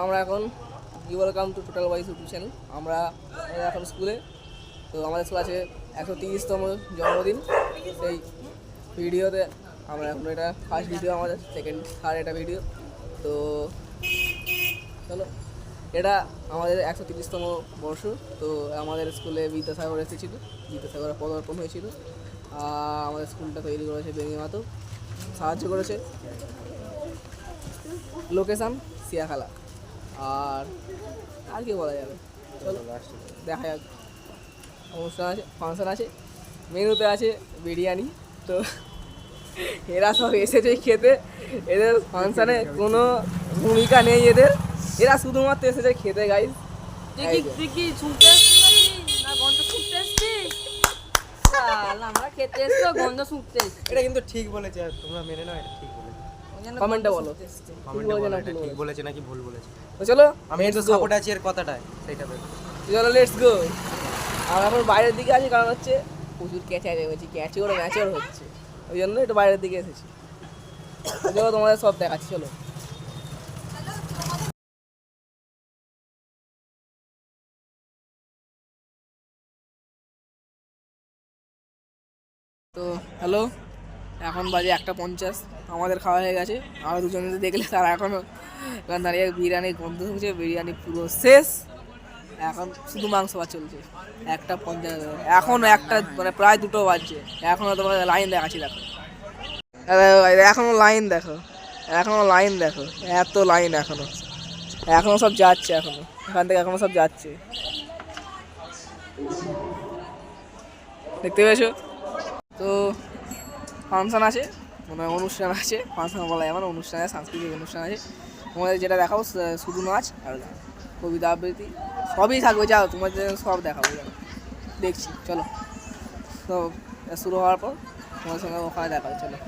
আমরা এখন welcome to total boys YouTube channel. আমরা এখন স্কুলে, তো আমাদের স্কুল আছে 130তম জন্মদিন। সেই ভিডিওতে আমরা এখন, এটা ফার্স্ট ভিডিও আমাদের, সেকেন্ড থার্ড এটা ভিডিও। তো চলো, এটা আমাদের 130তম বর্ষ। তো আমাদের স্কুলে বিদ্যাসাগর এসেছিল, বিদ্যাসাগরের পদার্পণ হয়েছিল। আমাদের স্কুলটা তৈরি করেছে বেঙ্গি মাতো, সাহায্য করেছে। লোকেশান সিয়াখালা। আর কি বলা যাবে, চলো দেখা যাক। অনুষ্ঠান আছে, ফাংশন আছে, মেনুতে আছে বিরিয়ানি। তো এরা সব এসেছে খেতে, এদের ফাংশানে কোনো ভূমিকা নেই এদের, এরা শুধুমাত্র এসেছে খেতে। গাইজ আমরা খেতে এসছো, গন্ধ শুকতে। এটা কিন্তু ঠিক বলেছে, তোমরা মেনে নাও, এটা ঠিক বলেছে। কমেন্টে বলো ঠিক বলেছে নাকি ভুল বলেছে। তো চলো, আমি তো সাপোর্ট আছি এর কথাটায়, সেইটা ভেবে চলো লেটস গো। আমরা এখন বাইরের দিকে আছি, কারণ হচ্ছে প্রচুর ক্যাচার হয়েছে, ক্যাচিওর ম্যাচিওর হচ্ছে, ওই জন্য একটু বাইরের দিকে এসেছি। চলো তোমাদের সব দেখাচ্ছি, চলো। তো হ্যালো, এখন বাজে 1:50, আমাদের খাওয়া হয়ে গেছে। আরও দুজনে দেখলে তারা এখনও দাঁড়িয়ে বিরিয়ানির গন্ধ শুনছে, বিরিয়ানি পুরো শেষ, এখন শুধু মাংস ভাত চলছে। 1:50, এখনও একটা মানে প্রায় 2টো বাজছে, এখনও তোমার লাইন দেখাচ্ছি। দেখো এখনও লাইন দেখো, এখনও লাইন দেখো, এত লাইন এখনও সব যাচ্ছে, এখান থেকে এখনও সব যাচ্ছে, দেখতে পেয়েছো? তো ফাংশন আছে, মানে অনুষ্ঠান আছে, ফাংশন বলা যায় মানে অনুষ্ঠান আছে, সাংস্কৃতিক অনুষ্ঠান আছে। তোমাদের যেটা দেখাবো শুধু নাচ আর কবিতা আবৃত্তি সবই থাকবে, যাও তোমাদের সব দেখাবো, দেখছি। চলো, তো শুরু হওয়ার পর তোমার সঙ্গে ওখানে দেখাবো, চলো।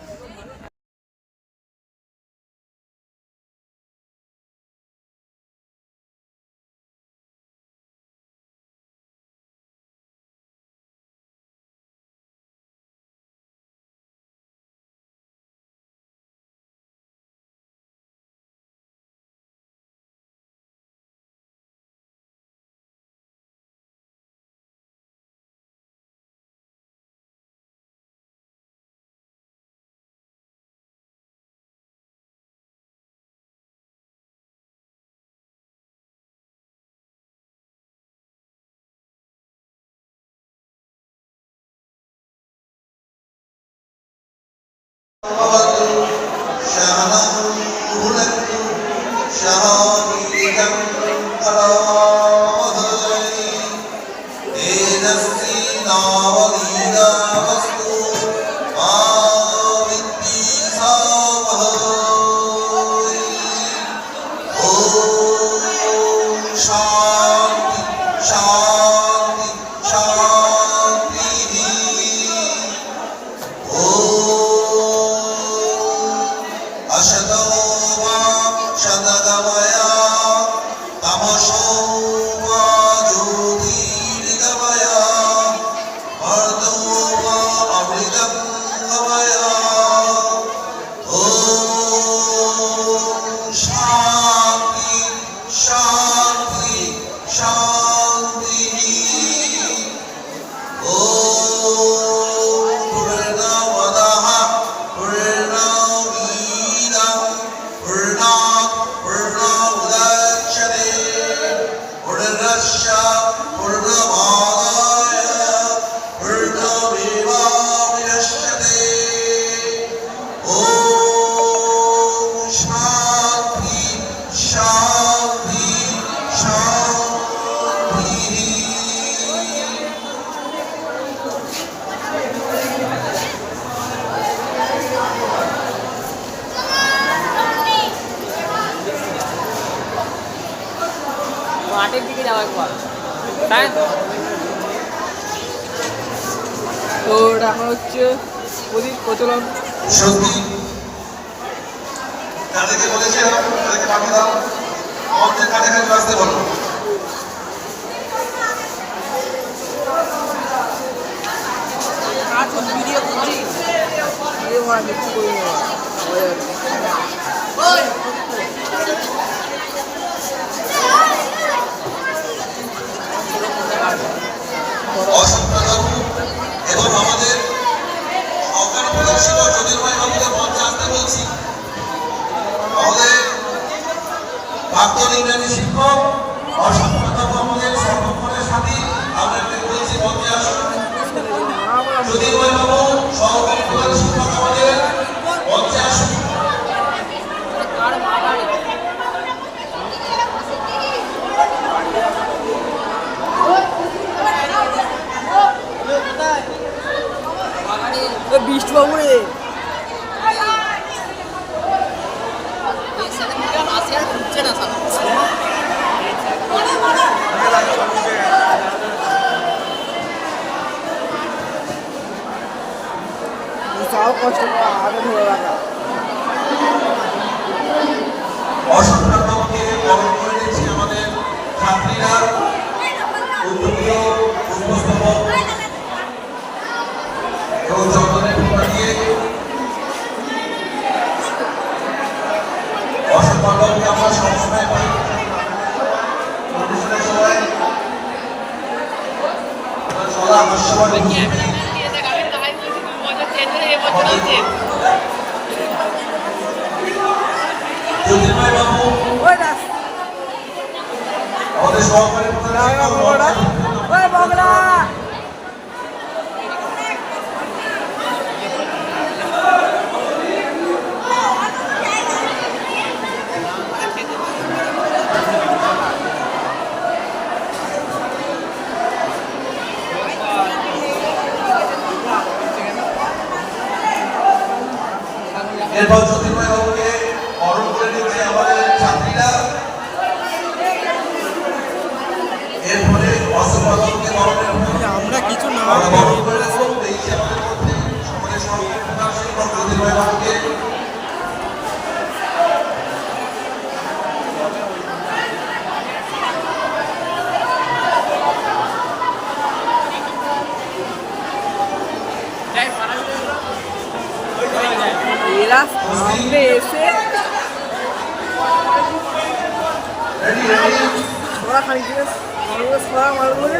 মাঠের দিকে যাওয়ার পর তাই তো। তো এটা এখন হচ্ছে প্রদীপ প্রচলন। তাদেরকে বলেছিলাম, তাদেরকে পাঠিয়ে দাও, আমাদের কাছাকাছি আসতে বলো। ভিডিও করছি, কিছু করি না। অশোক বাবু এবং আমাদের সহকারী প্রধান শিক্ষক জ্যোতির্ময় বাবুকে মঞ্চে আসতে বলছি। আমাদের প্রাক্তন ইংরেজি শিক্ষক অশোক বাবু আমাদের সর্বক্ষণের সাথী, আমরা বলছি মঞ্চে আসুন। জ্যোতির্ময় বাবু সহকারী প্রধান শিক্ষক আমাদের মঞ্চে আসুন। বৃষ্টি বাবু রে তাও কষ্ট করে আগে ধরে রাখা। অশোকনাথ বাবুকে বরণ করে নিচ্ছি আমাদের ছাত্রীরা, উদ্যোগীয় পুষ্পস্তবক এবং চন্দনের ফুল দিয়ে অশোকনাথ বাবুকে আমরা সবসময় পাই অনুষ্ঠানের সময় সদা হাস্যবান জ্যোতির্ময় বাবু আমাদের সহকারী প্রধান শিক্ষক এরপর জ্যোতির্ময় বাবুকে বরণ করে নিচ্ছে আমাদের ছাত্রীরা। এরপরে অশোকনাথ বাবুকে বরণের আমরা কিছু না আমরা বরণ করে নেবো। এই যে আমাদের মধ্যে সকলের সহকারী প্রধান শিক্ষক জ্যোতির্ময় বাবুকে এরা সামনে এসে ছড়া খানিকে ছড়া মারগুলো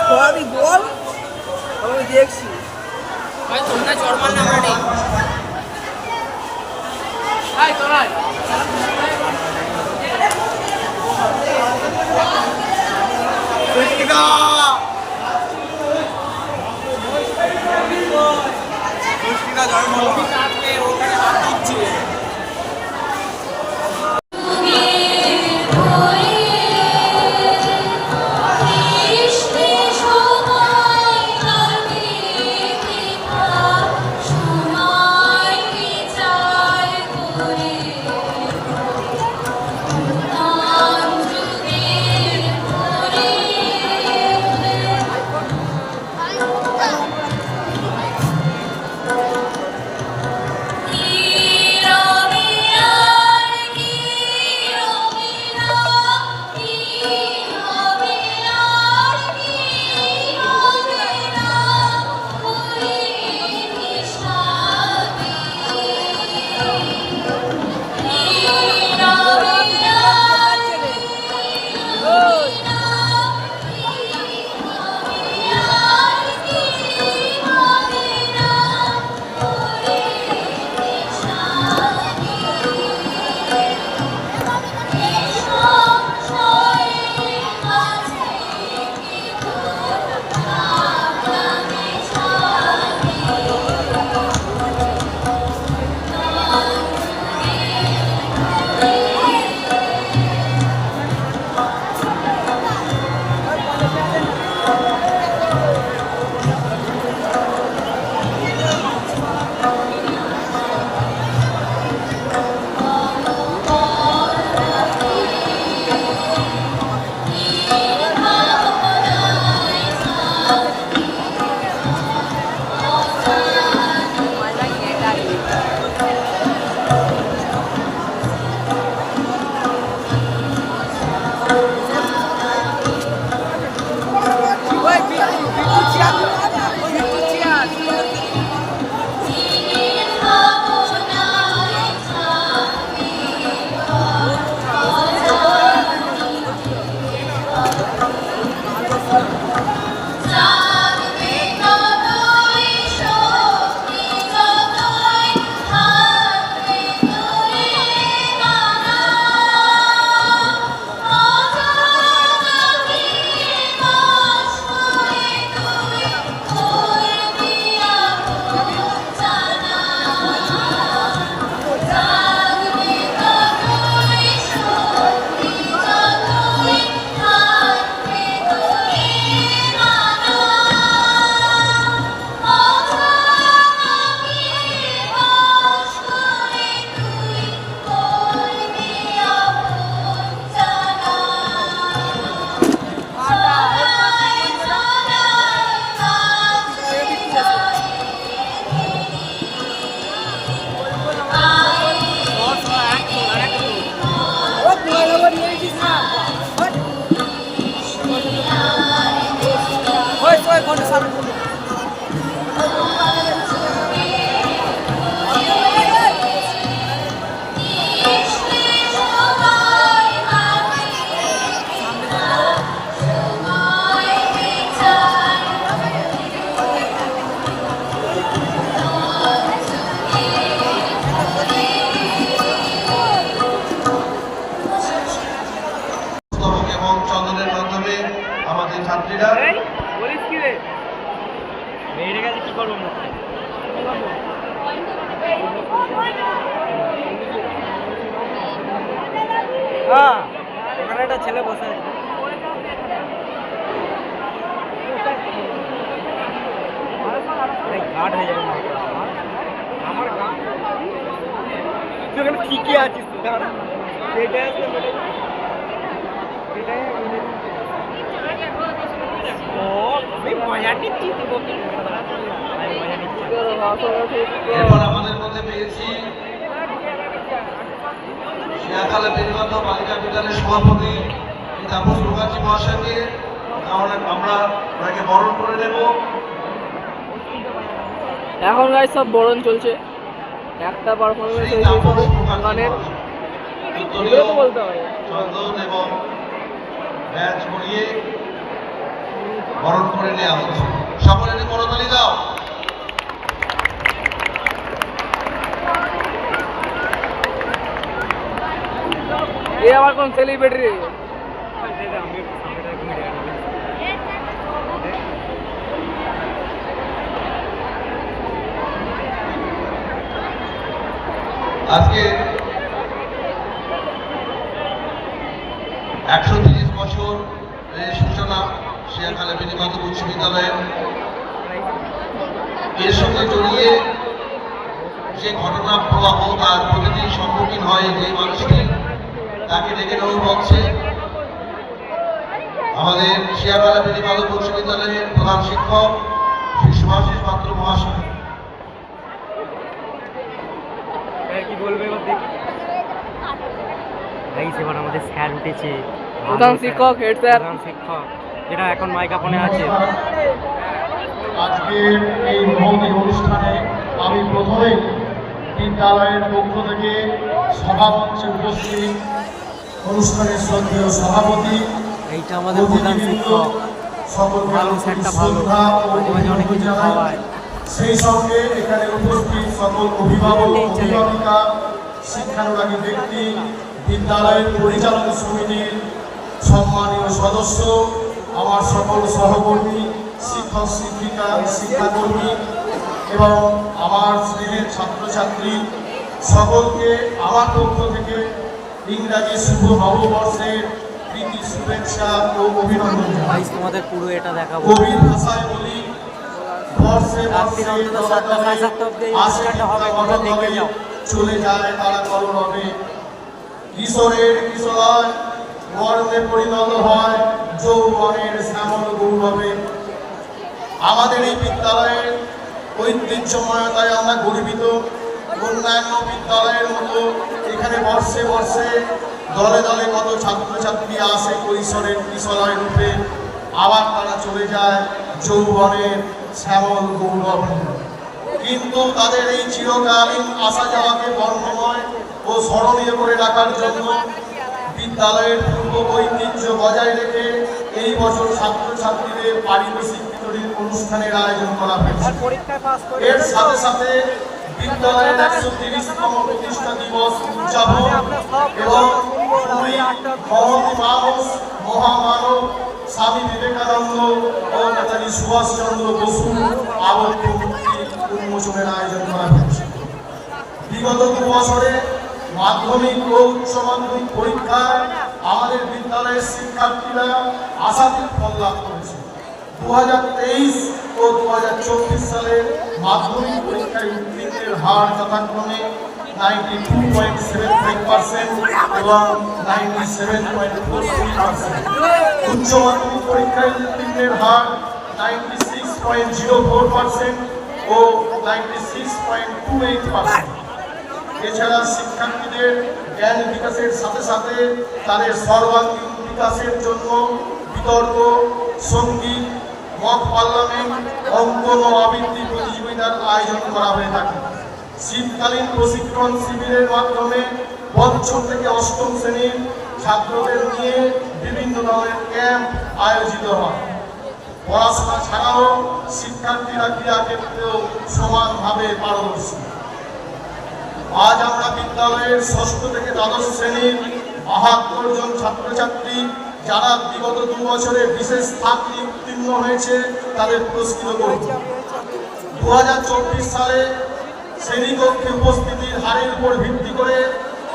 ছড়া দি বল আমি দেখছি তোমরা চড় মারলে আমরা নেই তোরাই বলিস কি রে? মেয়ের কাছে কি করবো মুখ? হ্যাঁ, ওখানে একটা ছেলে বসে আছে। ঘাট হয়ে যাবে আমার ঘাট। তুই ওখানে ঠিকই আছিস তো, দাঁড়া। সেটাই আছে, সেটাই ও আমি মজা নিচ্ছি, তুই বলবি আমি মজা নিচ্ছি। এরপর আমাদের মধ্যে পেয়েছি শিয়াখালা বেরিবান্ধ বালিকা বিদ্যালয়ের সভাপতি তাপস মুখার্জি মহাশয়কে আমরা ওনাকে বরণ করে নেব। এখন গাইস সব বরণ চলছে, একটা পারফরমেন্স সেই হয়ে তাপস গেছে মুখার্জি গানের, মহাশয় এগুলো তো বলতে হয়। চন্দন এবং ব্যাচ করিয়ে বরণ করে নেওয়া হচ্ছে। সকলের করতালি দাও। এ আবার কোন সেলিব্রিটি রে? আজকে 130 বছর সূচনা শিয়াখালা বেরিবান্ধ উচ্চ বিদ্যালয়ের। এর সঙ্গে জড়িয়ে যে ঘটনা প্রবাহ তার প্রতিদিন সম্মুখীন হয় যে মানুষটি, তাকে ডেকে নেওয়া হচ্ছে আমাদের শিয়াখালা বেরিবান্ধ উচ্চ বিদ্যালয়ের প্রধান শিক্ষক শ্রী সুভাষিস পাত্র মহাশয়। কি বলবে এবার দেখি। গাইস, এবার আমাদের স্যার উঠেছে, প্রধান শিক্ষক, হেড স্যার। প্রধান শিক্ষক, যেটা এখন মাইক্রোফোনে আছে। আজকের এই মহতি অনুষ্ঠানে আমি প্রথমেই বিদ্যালয়ের পক্ষ থেকে সভামঞ্চে উপস্থিত অনুষ্ঠানের শ্রদ্ধেয় সভাপতি এইটা আমাদের প্রধান শিক্ষক, সকলকে ভালো স্যারটা ভালো, শ্রদ্ধা ও মাঝে মাঝে অনেক কিছু জানাই। খাওয়ায়। সেই সঙ্গে এখানে উপস্থিত সকল অভিভাবক অভিভাবিকা, শিক্ষানুরাগী ব্যক্তি, বিদ্যালয়ের পরিচালন সমিতির সম্মানীয় সদস্য, আমার সকল সহকর্মী, শিক্ষক শিক্ষিকা শিক্ষাকর্মী এবং আমার স্নেহের ছাত্রছাত্রী সকলকে আমার পক্ষ থেকে ইংরাজি শুভ নববর্ষের প্রীতি শুভেচ্ছা ও অভিনন্দন জানাই। গাইস, তোমাদের পুরো এটা দেখাবো। কবির ভাষায় বলি, বর্ষে রাত্রি বর্ষে অন্তত 7টা সাড়ে 7টা অবধি এই অনুষ্ঠানটা হবে, তোমরা দেখে যাও। চলে যায় তারা করণ হবে। কিশোরের কিশোরায় বর্ণে পরিণত হয় যৌবনের শ্যামল গৌরবে। আমাদের এই বিদ্যালয়ের ঐতিহ্যময়তায় আমরা গর্বিত। অন্যান্য বিদ্যালয়ের মতো এখানে বর্ষে বর্ষে দলে দলে কত ছাত্রছাত্রী আসে কৈশোরের কিশোরায় রূপে, আবার তারা চলে যায় যৌবনের শ্যামল গৌরবে। কিন্তু তাদের এই চিরকালীন আসা যাওয়াকে বর্ণময় ও স্মরণীয় করে রাখার জন্য বিদ্যালয়ের পূর্ব ঐতিহ্য বজায় রেখে এই বছর ছাত্রছাত্রীদের পারিতোষিক বিতরণের অনুষ্ঠানের আয়োজন করা হয়েছে। এর সাথে সাথে বিদ্যালয়ের 130তম প্রতিষ্ঠা দিবস উদযাপন এবং দুই মহৎ মানুষ, মহামানব স্বামী বিবেকানন্দ ও নেতাজি সুভাষচন্দ্র বসু আবদ্ধ মূর্তি উন্মোচনের আয়োজন করা হয়েছে। বিগত 2 বছরে মাধ্যমিক ও উচ্চ মাধ্যমিক পরীক্ষায় আমাদের বিদ্যালয়ের শিক্ষার্থীরা আশাতীত ফল লাভ করেছে। 2023 ও 2024 সালের মাধ্যমিক পরীক্ষায় উত্তীর্ণের হার যথাক্রমে 92.75% এবং 97.43%। উচ্চ মাধ্যমিক পরীক্ষায় উত্তীর্ণের হার 96.04% ও 96.28%। এছাড়া শিক্ষার্থীদের জ্ঞান বিকাশের সাথে সাথে তাদের সর্বাঙ্গীন বিকাশের জন্য বিতর্ক, সঙ্গীত, মক পার্লামেন্ট, অঙ্কন ও আবৃত্তি প্রতিযোগিতার আয়োজন করা হয়ে থাকে। শীতকালীন প্রশিক্ষণ শিবিরের মাধ্যমে 5ম থেকে 8ম শ্রেণীর ছাত্রদের নিয়ে বিভিন্ন ধরনের ক্যাম্প আয়োজিত হয়। পড়াশোনা ছাড়াও শিক্ষার্থীরা ক্রীড়াক্ষেত্রেও সমানভাবে পারদর্শী। আজ আমরা বিদ্যালয়ের 6ষ্ঠ থেকে দ্বাদশ শ্রেণীর 72 জন ছাত্রছাত্রী, যারা বিগত 2 বছরে বিশেষ স্থান উত্তীর্ণ উত্তীর্ণ হয়েছে তাদের পুরস্কৃত করব। 2024 সালে শ্রেণীকক্ষে উপস্থিতির হারের উপর ভিত্তি করে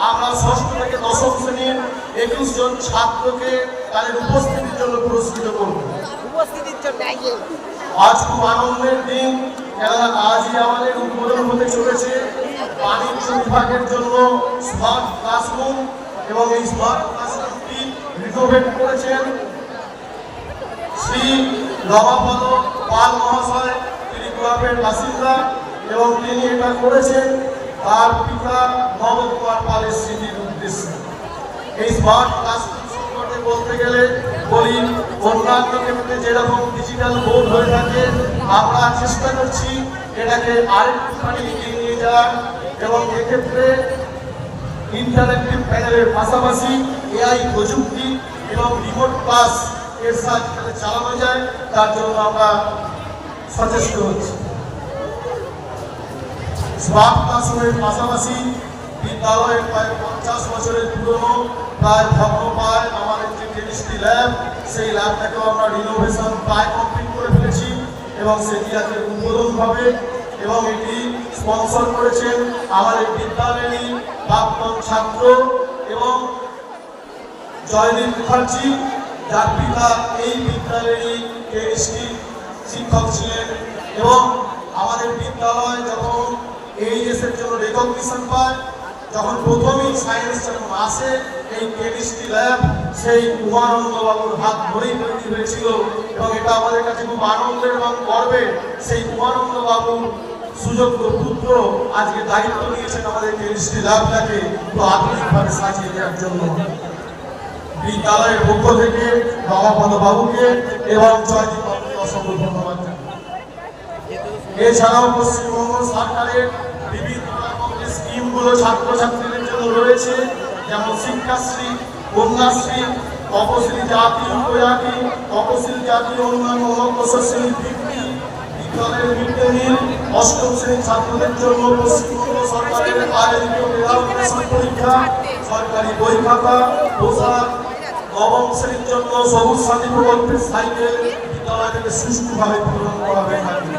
আমরা ষষ্ঠ থেকে দশম শ্রেণীর 21 জন ছাত্রকে তাদের উপস্থিতির জন্য পুরস্কৃত করব। আজ খুব আনন্দের দিন, কেননা আজই আমাদের উদ্বোধন হতে চলেছে বাণিজ্য বিভাগের জন্য স্মার্ট ক্লাসরুম, এবং এই স্মার্ট ক্লাসরুমটি রিনোভেট করেছেন শ্রী রমাপদ পাল মহাশয়। তিনি গোলাপের বাসিন্দা এবং তিনি এটা করেছেন তার পিতা নবকুমার পালের স্মৃতির উদ্দেশ্যে। এই স্মার্ট ক্লাসরুম সম্পর্কে বলতে গেলে বলি, অন্যান্য ক্ষেত্রে যেরকম ডিজিটাল বোর্ড হয়ে থাকে, আমরা চেষ্টা করছি এটাকে আরেকটুখানি এগিয়ে নিয়ে যাওয়ার, এবং এক্ষেত্রে ইন্টারেক্টিভ প্যানেলের পাশাপাশি এআই প্রযুক্তি এবং রিমোট ক্লাস এর সাহায্যে চালানো যায়, তার জন্য আমরা সচেষ্ট হচ্ছি। স্মার্ট ক্লাসরুমের পাশাপাশি বিদ্যালয়ের প্রায় 50 বছরের পুরনো প্রায় ভগ্নপ্রায় আমাদের যে কেমিস্ট্রি ল্যাব, সেই ল্যাবটাকেও আমরা রিনোভেশন প্রায় কমপ্লিট করে ফেলেছি এবং সেটি আজকে উদ্বোধন হবে। এবং এটি স্পন্সর করেছেন আমাদের বিদ্যালয়েরই প্রাক্তন ছাত্র এবং জয়দীপ মুখার্জি, যার পিতা এই বিদ্যালয়েরই কেমিস্ট্রি শিক্ষক ছিলেন। এবং আমাদের বিদ্যালয় যখন এইচএসের জন্য রেকগনিশন পায়, যখন প্রথমেই সায়েন্স যখন আসে, এই কেমিস্ট্রি ল্যাব সেই উমানন্দ বাবুর হাত ধরেই তৈরি হয়েছিল, এবং এটা আমাদের কাছে খুব আনন্দের এবং গর্বের। সেই উমানন্দ বাবুর সুযোগ্য পুত্র আজকে দায়িত্ব নিয়েছেন আমাদের কেমিস্ট্রি ল্যাবটাকে তো আধুনিকভাবে সাজিয়ে দেওয়ার জন্য। বিদ্যালয়ের পক্ষ থেকে রমাপদ বাবুকে এবং জয়দীপ বাবুকে অসংখ্য ধন্যবাদ জানাই। এছাড়াও পশ্চিমবঙ্গ সরকারের বিভিন্ন রকম যে স্কিমগুলো ছাত্রছাত্রীদের জন্য রয়েছে, যেমন শিক্ষাশ্রী, কন্যাশ্রী, তপশিলি জাতি উপজাতি, তপশিলি জাতি অন্যান্য অনগ্রসর শ্রেণীর বৃত্তি, বিদ্যালয়ের মিড ডে মিল, অষ্টম শ্রেণীর ছাত্রদের জন্য পশ্চিমবঙ্গ সরকারের আয়োজিত মেধাবৃত্তি পরীক্ষা, সরকারি বই খাতা, পোশাক, নবম শ্রেণীর জন্য সবুজ সাথী প্রকল্পের সাইকেল বিদ্যালয় থেকে সুষ্ঠুভাবে পূরণ করা হয়ে থাকে।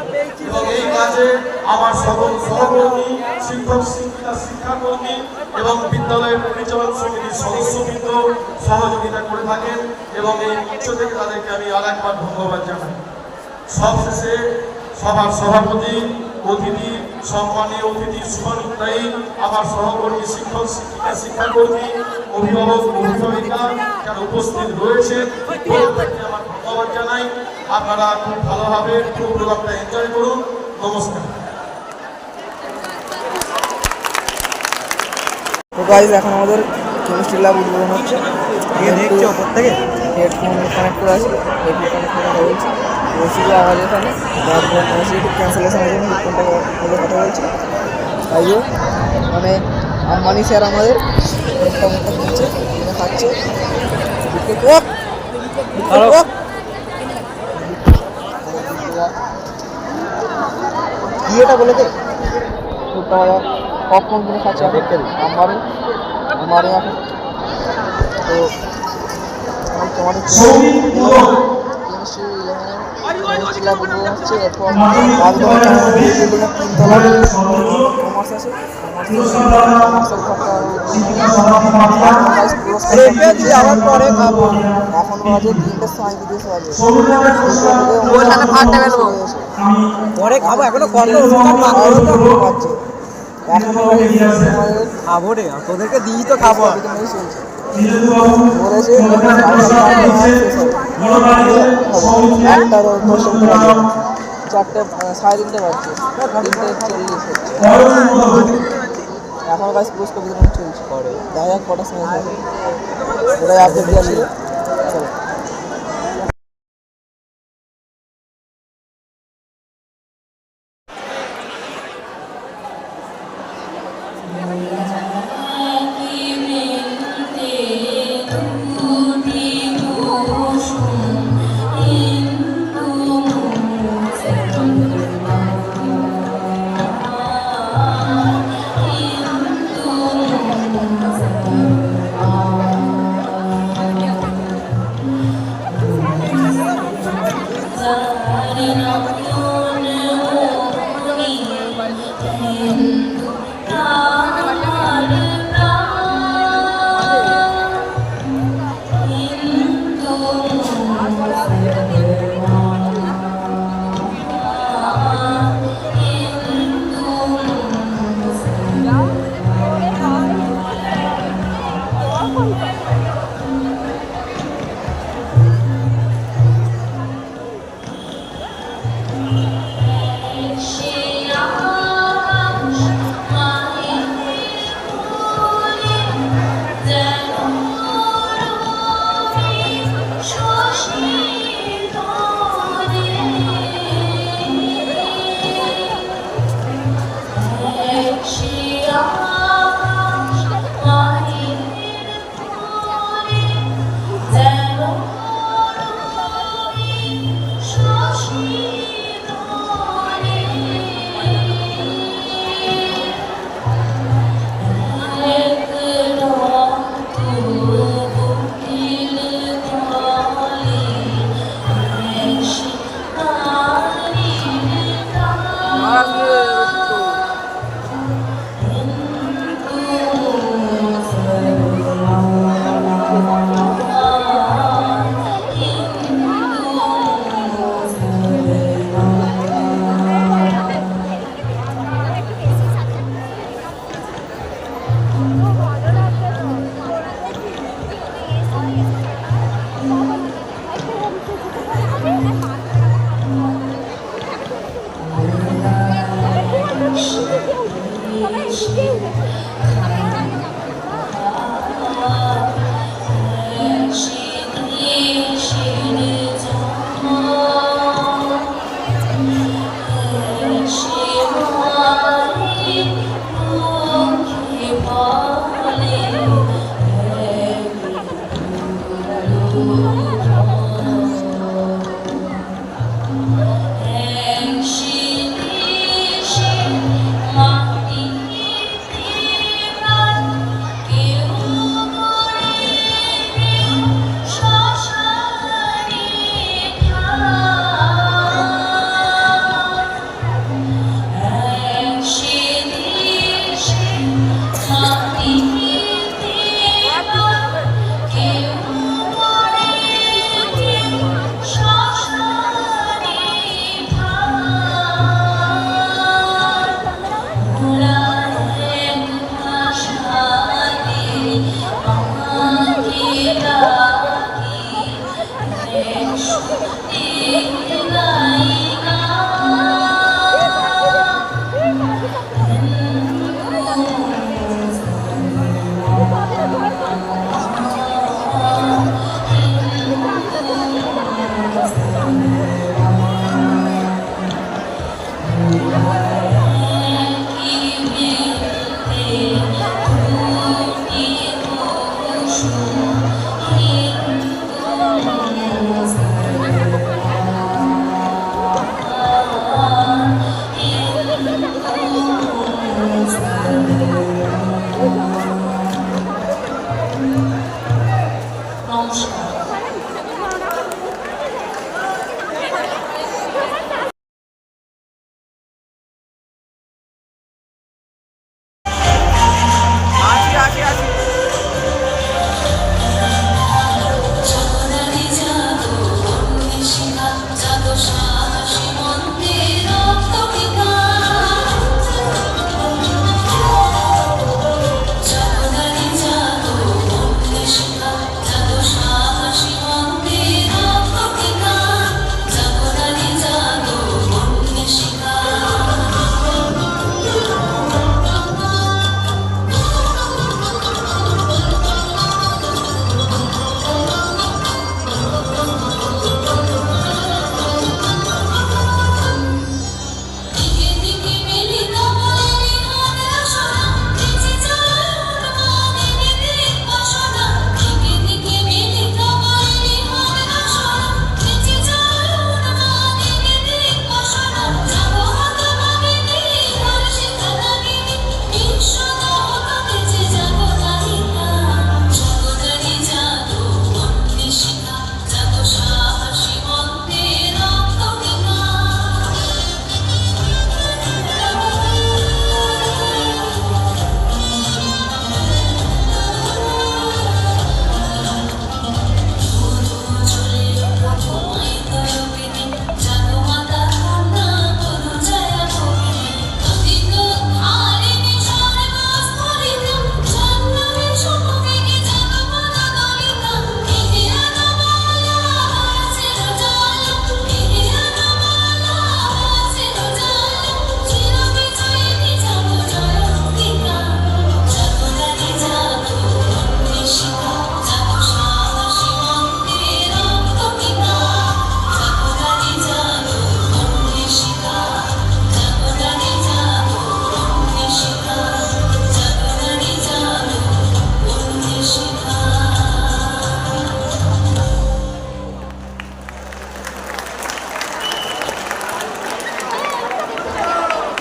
এবং এই কাজে আমার সকল সহকর্মী, শিক্ষক শিক্ষিকা, শিক্ষাকর্মী এবং বিদ্যালয়ের পরিচালন সমিতির সদস্যবৃন্দ সহযোগিতা করে থাকেন, এবং এই মঞ্চ থেকে তাদেরকে আমি আরেকবার ধন্যবাদ জানাই। সবশেষে সভার সভাপতি, অতিথি, সম্মানীয় অতিথি শুভানুধ্যায়ী আমার সহকর্মী শিক্ষক শিক্ষিকা, শিক্ষাকর্মী, অভিভাবক, অভিভাবিকা যারা উপস্থিত রয়েছে, প্রত্যেককে আমার ধন্যবাদ জানাই। আপনারা খুব ভালোভাবে প্রোগ্রামটা এনজয় করুন। নমস্কার। তো গাইজ, এখন আমাদের কেমিস্ট্রি ল্যাব উদ্বোধন হচ্ছে। দেখছো ওপর থেকে হেডফোন কানেক্ট করে আছে, হেডফোন কানেক্ট করে কথা বলছি। বলছিল আওয়াজ এখানে একটু ক্যান্সেলেশন হয়েছে, হেডফোনটা বলে কথা বলছি। তাই যে মানে আম্বানি স্যার আমাদের খাচ্ছে খাচ্ছে কি এটা বলে দে, পপকর্ন কিনে খাচ্ছে আমারে এখন। তো তোমাদের হচ্ছে এরপর তিনতলা কমার্স আছে, যাওয়ার পরে খাবো। এখন বাজে 3:37 বাজে, পরে খাবো। এখনো কত বাজছে, এখনো খাবো রে, তোদেরকে দিই তো খাবো। বলেছে 4:30 বাজছে, 3:40 এখন গাছ পুরস্কার বিতরণ চলছে। দেখা যাক কটার সময় হবে, ওটাই আপডেট দেওয়া ছিল। চলো।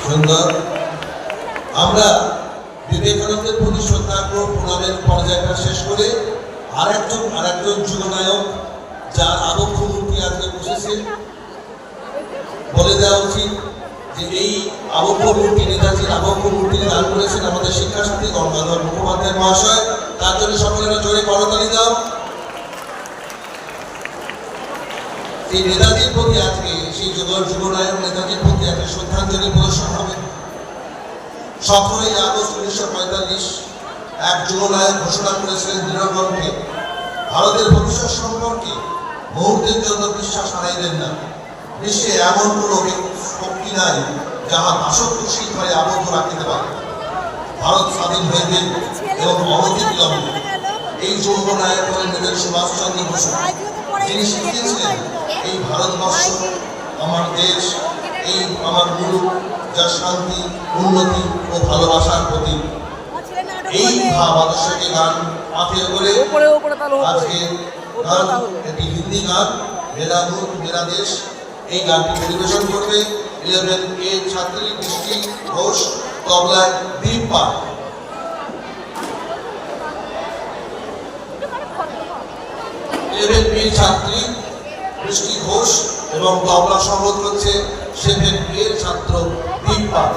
সুন্দর। আমরা বিবেকানন্দের প্রতি শ্রদ্ধার্ঘ্য প্রণামের পর্যায়টা শেষ করে আরেকজন যুগনায়ক যার আবক্ষ মূর্তি আজকে বসেছে, বলে দেওয়া উচিত যে এই আবক্ষ মূর্তি নেতাজির আবক্ষ মূর্তি দান করেছেন আমাদের শিক্ষাসাথী গঙ্গাধর মুখোপাধ্যায় মহাশয়। তার জন্য সকলেরা জোরে করতালি দাও। এই নেতাজির প্রতি আজকে সেই যুগনায়ক নেতাজির প্রতি একটা শ্রদ্ধাঞ্জলি প্রদর্শন হবে। 17ই আগস্ট 1945 এক যুগনায়ক ঘোষণা করেছিলেন দৃঢ়কণ্ঠে, ভারতের ভবিষ্যৎ সম্পর্কে মুহূর্তের জন্য বিশ্বাস হারাইবেন না। বিশ্বে এমন কোনো শক্তি নাই যাহা আসক্ত শিখরে আবদ্ধ রাখিতে পারে। ভারত স্বাধীন হইবে এবং অনতি বিলম্বে। এই যুগনায়ক হলেন নেতাজি সুভাষচন্দ্র বসু, যিনি শিখিয়েছিলেন এই ভারতবর্ষ আমার দেশ, এই আমার মুলুক, যা শান্তি, উন্নতি ও ভালোবাসার প্রতীক। এই ভাব আদর্শকে গান মাথায় করে আজকে গান একটি হিন্দি গান মেরা মুখ মেরা দেশ, এই গানটি পরিবেশন করবে 11A ছাত্রী বৃষ্টি ঘোষ, তবলায় দীপ পাল। 11B ছাত্রী বৃষ্টি ঘোষ এবং তবলা সংগত করছে 7A ছাত্র দীপ পাল।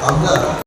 আমরা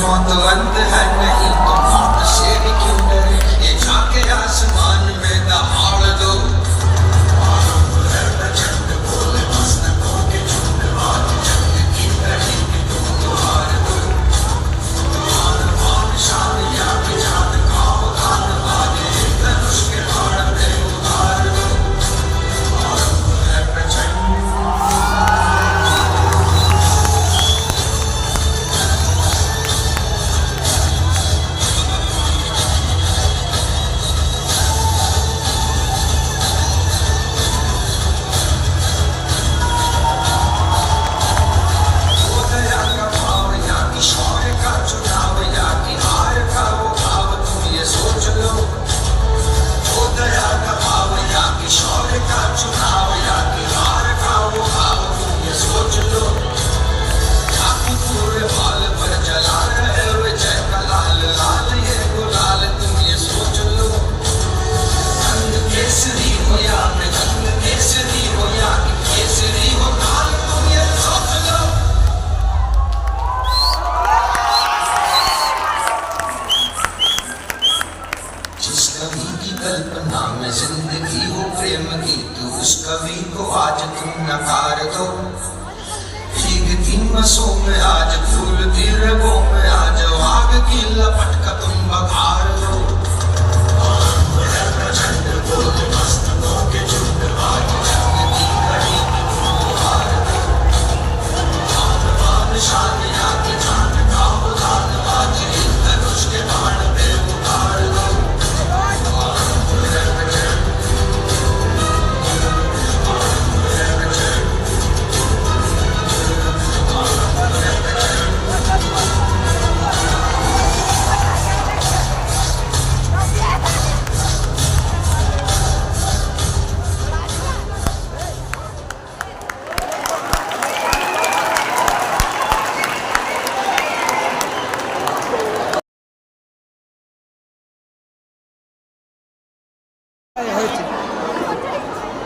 मौत अंत है नहीं तो मौत से भी क्यों डरे ये झांके आसमान में दहाड़ दो आरंभ है प्रचंड बोले मस्तकों के झुंड आज जंग की घड़ी की तुम दुहार दो मान मान शान या की जान का उदान बाजे धनुष के बाण पे उतार दो आरंभ है प्रचंड जिंदगी हो प्रेम की तो उस कवि को आज तुम नकार दो भीगती मसों में आज फूलती रगों में आज आग की लपट का तुम बघार दो आरंभ है प्रचंड बोल मस्तकों के झुंड आज जंग की घड़ी की तुम दुहार दो आत्मान शान या की जान का उदान आज इन धनुष के बाण पे उतार दो आरंभ है प्रचंड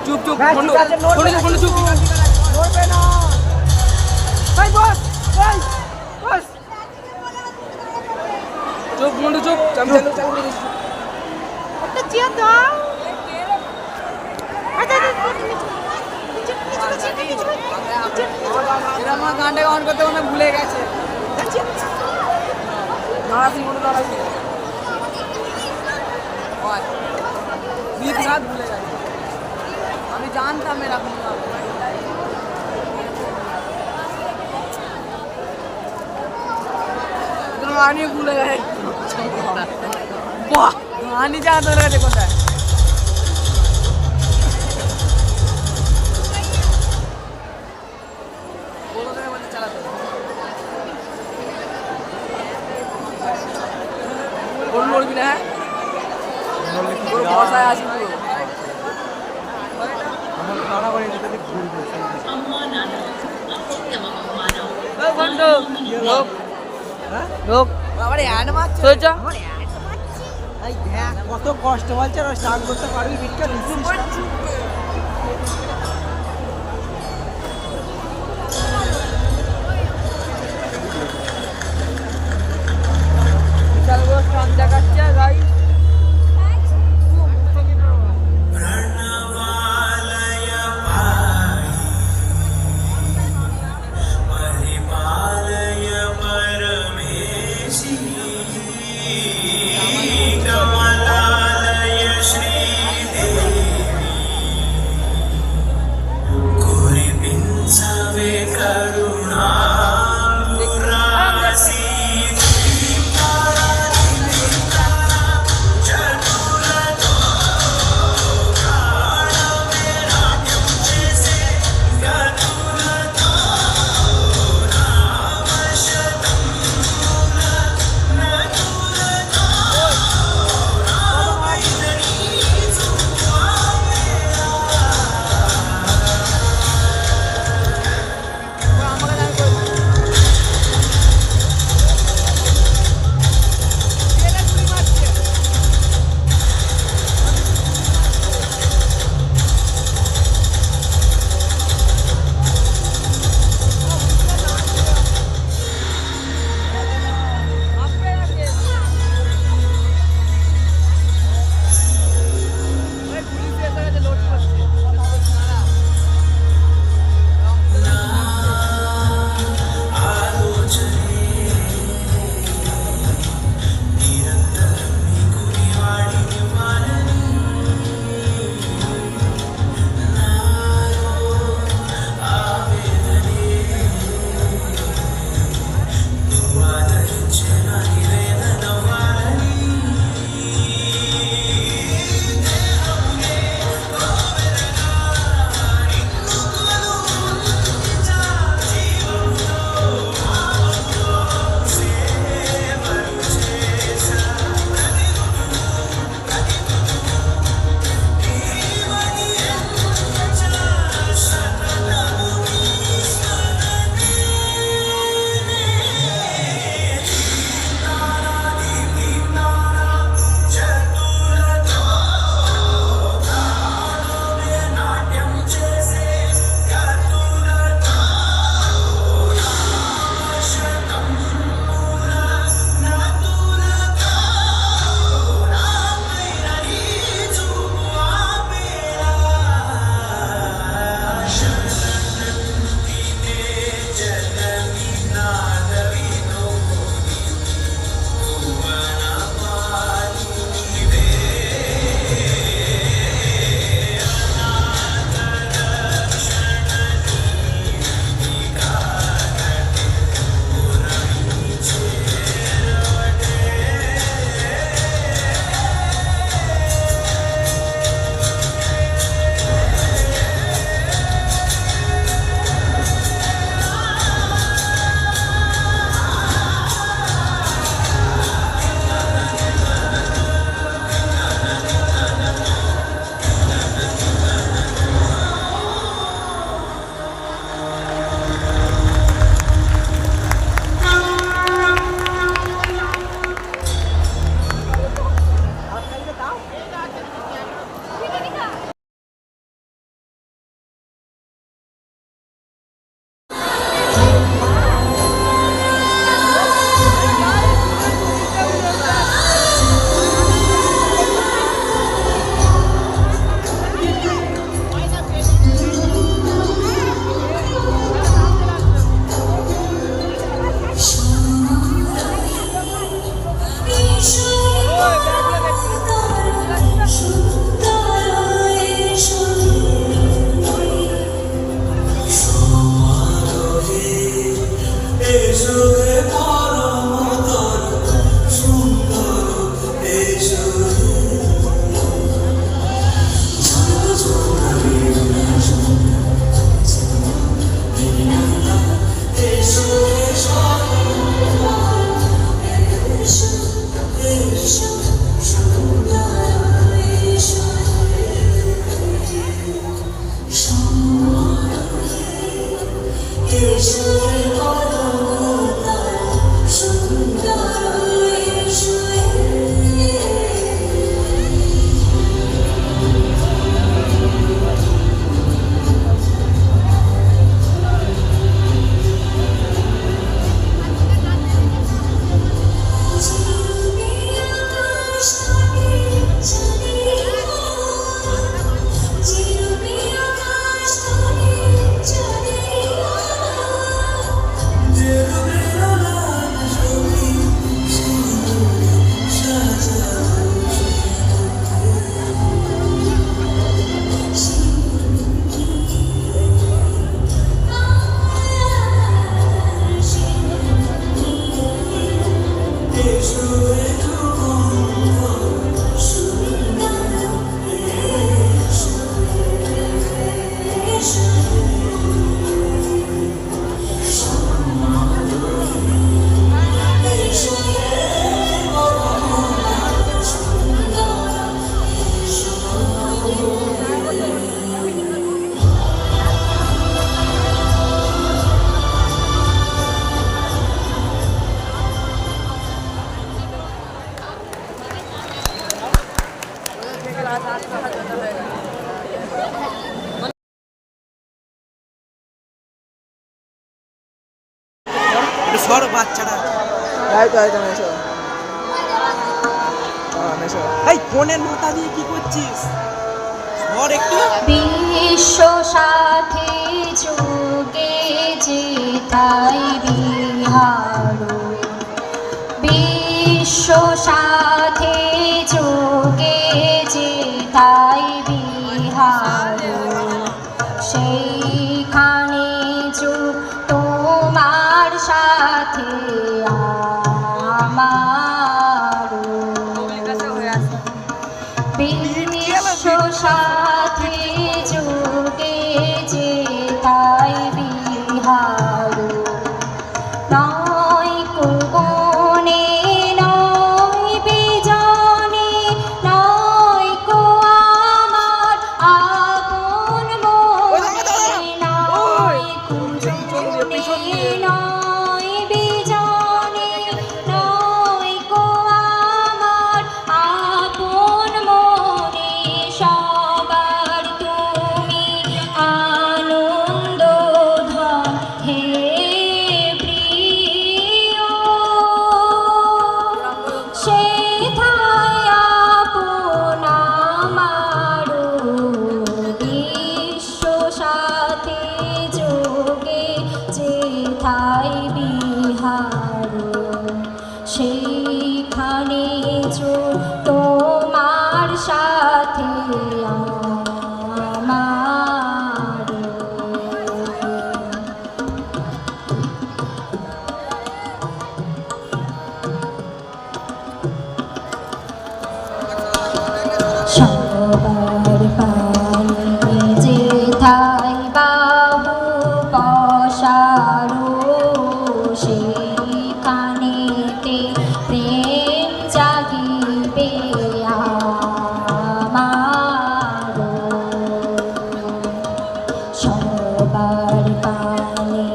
চুপ চুপ ফোন ফোন চুপ নড়বে না এই বস এই বস চুপ মুন্ডু চুপ চামচালো চালু একটা চেয়ার দাও আচ্ছা এরা আমার গানটাকে অন করতে মনে হয় ভুলে গেছে দাঁড়াচ্ছি মনে দাঁড়াচ্ছি গীত গান ভুলে গেছে আমি জানতাম এরকম গানই ভুলে গেছে বাহ গানই জানা তোর কাছে কোথায় কোন মরবি না হ্যাঁ তোর বসায় আসি পুরো কত কষ্ট বলছে আর স্নান করতে পারবি বিটটা বিশাল বড় স্টান দেখাচ্ছে গাই সর বাচ্চারা হয়তো মেশো মেশো এই ফোনের মাথা দিয়ে কি করছিস সর একটু বিশ্ব সাথে যোগে যেতাই বিহার বিশ্ব সাথে যোগে যেতাই বিহার সেইখানে যো তোমার সাথে আমার বিশ্ব সাথে যোগে যেতাই বিহার নয় কোনে নয় বিজনে নয় কো আমার আপন মনে নয় কুজনে নয় বিজনে নয় কো আমার আপন মনে সবার তুমি আনন্দ ধন হে প্রিয় সেথায় আপন আমার বিশ্ব সাথে যোগে যেথায় বিহার সেইখানে যো তোমার সাথে আমার সবার পানি যেথায় বাহু পশারো সেইখানেতে প্রেম জাগিবে আমার সবার পানি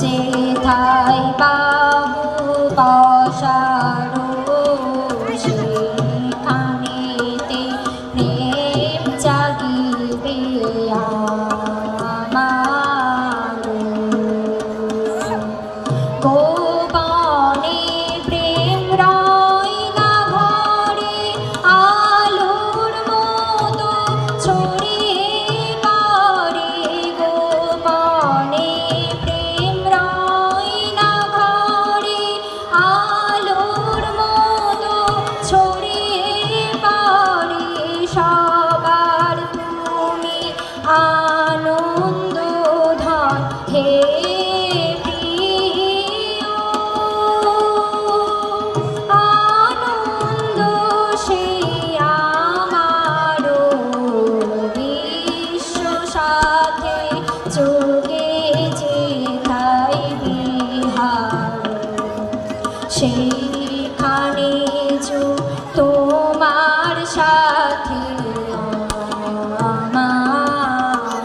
যেথায় বাহু পশারো সেইখানেতে প্রেম জাগিবে আমার গোপনে প্রেম রয় না ঘরে আলোর মতো ছড়িয়ে পড়ে গোপনে প্রেম রয় না ঘরে আলোর মতো ছড়িয়ে পড়ে সবার তুমি আনন্দ ধন হে প্রিয় আনন্দ সেই আমার বিশ্ব সাথে যোগে যেথায় বিহার সেইখানে যো তোমার সাথে আমার